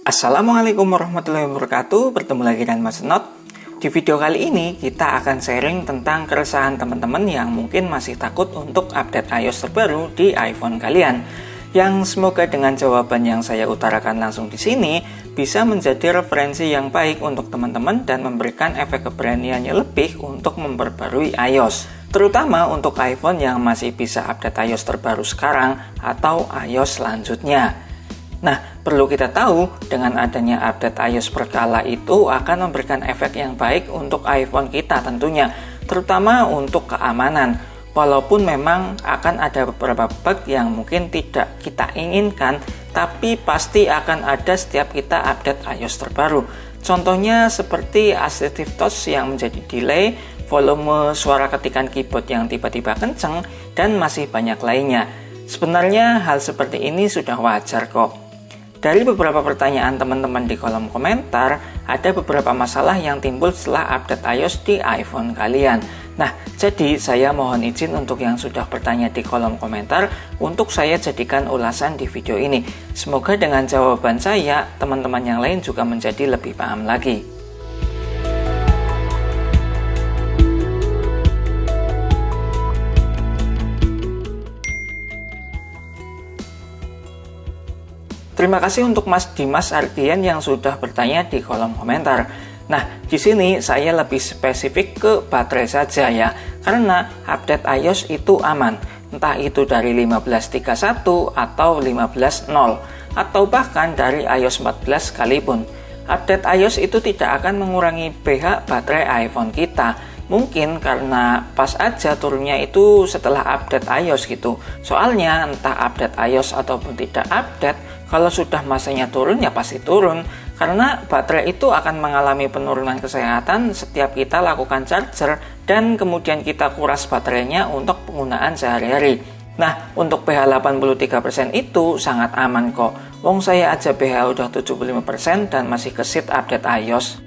Assalamualaikum warahmatullahi wabarakatuh. Bertemu lagi dengan Mas Not. Di video kali ini kita akan sharing tentang keresahan teman-teman yang mungkin masih takut untuk update iOS terbaru di iPhone kalian. Yang semoga dengan jawaban yang saya utarakan langsung di sini bisa menjadi referensi yang baik untuk teman-teman dan memberikan efek keberaniannya lebih untuk memperbarui iOS. Terutama untuk iPhone yang masih bisa update iOS terbaru sekarang atau iOS selanjutnya. Nah, perlu kita tahu, dengan adanya update iOS berkala itu akan memberikan efek yang baik untuk iPhone kita tentunya, terutama untuk keamanan. Walaupun memang akan ada beberapa bug yang mungkin tidak kita inginkan, tapi pasti akan ada setiap kita update iOS terbaru. Contohnya seperti Assistive Touch yang menjadi delay, volume suara ketikan keyboard yang tiba-tiba kenceng, dan masih banyak lainnya. Sebenarnya hal seperti ini sudah wajar kok. Dari beberapa pertanyaan teman-teman di kolom komentar, ada beberapa masalah yang timbul setelah update iOS di iPhone kalian. Nah, jadi saya mohon izin untuk yang sudah bertanya di kolom komentar untuk saya jadikan ulasan di video ini. Semoga dengan jawaban saya, teman-teman yang lain juga menjadi lebih paham lagi. Terima kasih untuk Mas Dimas Ardian yang sudah bertanya di kolom komentar. Nah, di sini saya lebih spesifik ke baterai saja ya, karena update iOS itu aman, entah itu dari 15.31 atau 15.0, atau bahkan dari iOS 14 sekalipun. Update iOS itu tidak akan mengurangi pH baterai iPhone kita. Mungkin karena pas aja turunnya itu setelah update iOS gitu. Soalnya entah update iOS ataupun tidak update, kalau sudah masanya turun ya pasti turun. Karena baterai itu akan mengalami penurunan kesehatan setiap kita lakukan charger dan kemudian kita kuras baterainya untuk penggunaan sehari-hari. Nah, untuk pH 83% itu sangat aman kok. Wong saya aja pH udah 75% dan masih kesit update iOS.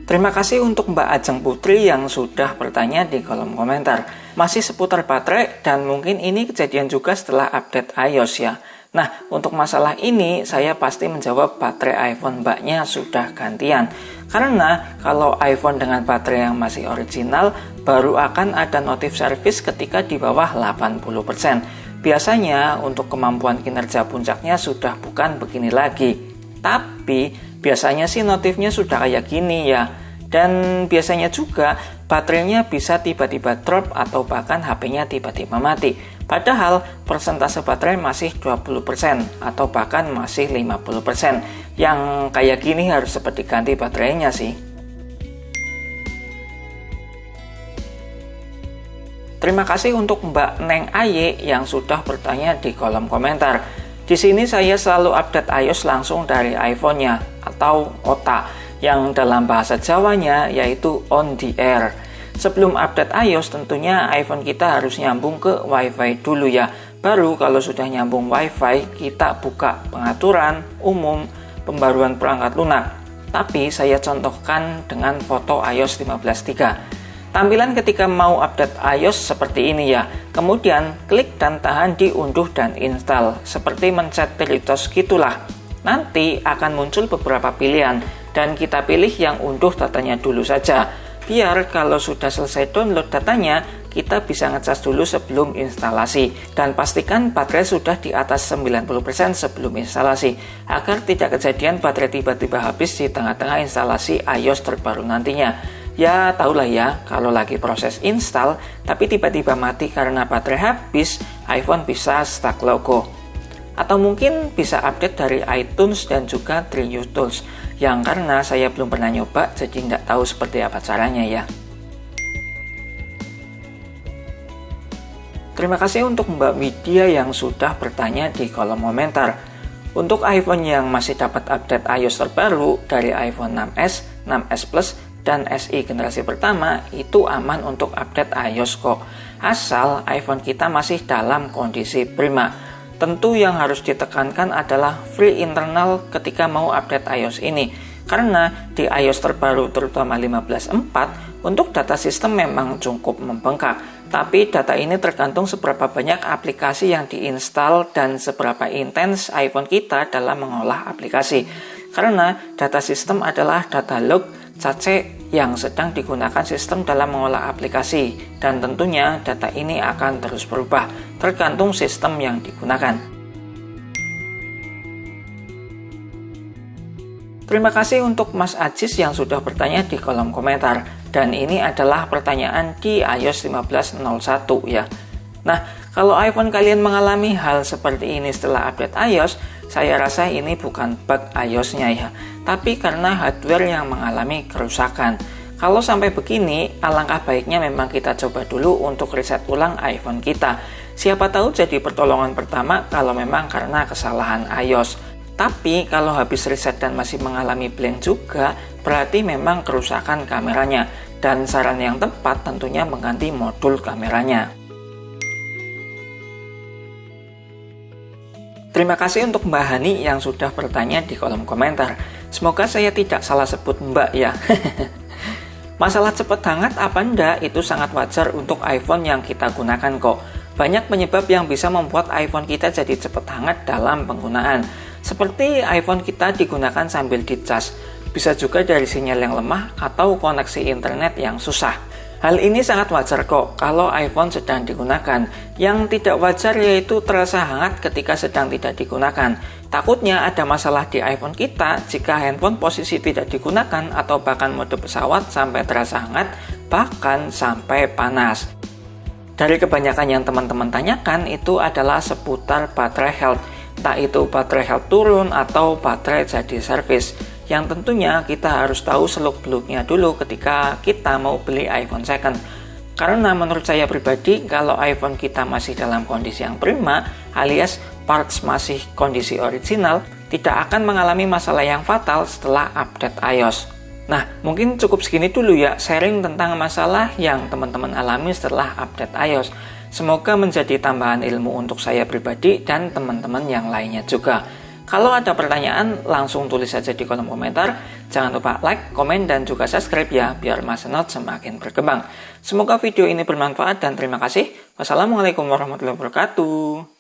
Terima kasih untuk Mbak Ajeng Putri yang sudah bertanya di kolom komentar. Masih seputar baterai dan mungkin ini kejadian juga setelah update iOS ya. Nah, untuk masalah ini saya pasti menjawab baterai iPhone Mbaknya sudah gantian. Karena kalau iPhone dengan baterai yang masih original baru akan ada notif service ketika di bawah 80%. Biasanya untuk kemampuan kinerja puncaknya sudah bukan begini lagi. Tapi biasanya sih notifnya sudah kayak gini ya. Dan biasanya juga baterainya bisa tiba-tiba drop atau bahkan HP-nya tiba-tiba mati. Padahal persentase baterai masih 20% atau bahkan masih 50%. Yang kayak gini harus seperti ganti baterainya sih. Terima kasih untuk Mbak Neng Aye yang sudah bertanya di kolom komentar. Di sini saya selalu update iOS langsung dari iPhone-nya atau OTA, yang dalam bahasa Jawanya yaitu on the air. Sebelum update iOS tentunya iPhone kita harus nyambung ke WiFi dulu ya. Baru kalau sudah nyambung WiFi kita buka pengaturan umum pembaruan perangkat lunak. Tapi saya contohkan dengan foto iOS 15.3. Tampilan ketika mau update iOS seperti ini ya. Kemudian klik dan tahan di unduh dan install. Seperti mencet Doritos gitulah. Nanti akan muncul beberapa pilihan dan kita pilih yang unduh datanya dulu saja. Biar kalau sudah selesai download datanya, kita bisa ngecas dulu sebelum instalasi. Dan pastikan baterai sudah di atas 90% sebelum instalasi. Agar tidak kejadian baterai tiba-tiba habis di tengah-tengah instalasi iOS terbaru nantinya. Ya tahulah ya, kalau lagi proses install, tapi tiba-tiba mati karena baterai habis, iPhone bisa stuck logo. Atau mungkin bisa update dari iTunes dan juga 3U Tools, yang karena saya belum pernah nyoba, jadi nggak tahu seperti apa caranya ya. Terima kasih untuk Mbak Widya yang sudah bertanya di kolom komentar. Untuk iPhone yang masih dapat update iOS terbaru dari iPhone 6s, 6s Plus, dan SE generasi pertama itu aman untuk update iOS kok. Asal iPhone kita masih dalam kondisi prima. Tentu yang harus ditekankan adalah free internal ketika mau update iOS ini. Karena di iOS terbaru terutama 15.4, untuk data sistem memang cukup membengkak. Tapi data ini tergantung seberapa banyak aplikasi yang diinstal dan seberapa intens iPhone kita dalam mengolah aplikasi. Karena data sistem adalah data log cache yang sedang digunakan sistem dalam mengolah aplikasi, dan tentunya data ini akan terus berubah tergantung sistem yang digunakan. Terima kasih untuk Mas Ajis yang sudah bertanya di kolom komentar, dan ini adalah pertanyaan di iOS 15.01 ya. Nah, kalau iPhone kalian mengalami hal seperti ini setelah update iOS, saya rasa ini bukan bug iOS-nya ya, tapi karena hardware yang mengalami kerusakan. Kalau sampai begini, alangkah baiknya memang kita coba dulu untuk reset ulang iPhone kita. Siapa tahu jadi pertolongan pertama kalau memang karena kesalahan iOS. Tapi kalau habis reset dan masih mengalami blank juga, berarti memang kerusakan kameranya. Dan saran yang tepat tentunya mengganti modul kameranya. Terima kasih untuk Mbak Hani yang sudah bertanya di kolom komentar. Semoga saya tidak salah sebut Mbak ya. Masalah cepat hangat apa enggak itu sangat wajar untuk iPhone yang kita gunakan kok. Banyak penyebab yang bisa membuat iPhone kita jadi cepat hangat dalam penggunaan. Seperti iPhone kita digunakan sambil dicas. Bisa juga dari sinyal yang lemah atau koneksi internet yang susah. Hal ini sangat wajar kok kalau iPhone sedang digunakan. Yang tidak wajar yaitu terasa hangat ketika sedang tidak digunakan. Takutnya ada masalah di iPhone kita jika handphone posisi tidak digunakan atau bahkan mode pesawat sampai terasa hangat, bahkan sampai panas. Dari kebanyakan yang teman-teman tanyakan itu adalah seputar baterai health. Entah itu baterai health turun atau baterai jadi servis. Yang tentunya kita harus tahu seluk-beluknya dulu ketika kita mau beli iPhone second. Karena menurut saya pribadi, kalau iPhone kita masih dalam kondisi yang prima, alias parts masih kondisi original, tidak akan mengalami masalah yang fatal setelah update iOS. Nah, mungkin cukup segini dulu ya sharing tentang masalah yang teman-teman alami setelah update iOS. Semoga menjadi tambahan ilmu untuk saya pribadi dan teman-teman yang lainnya juga. Kalau ada pertanyaan, langsung tulis saja di kolom komentar. Jangan lupa like, komen, dan juga subscribe ya, biar Mas Not semakin berkembang. Semoga video ini bermanfaat dan terima kasih. Wassalamualaikum warahmatullahi wabarakatuh.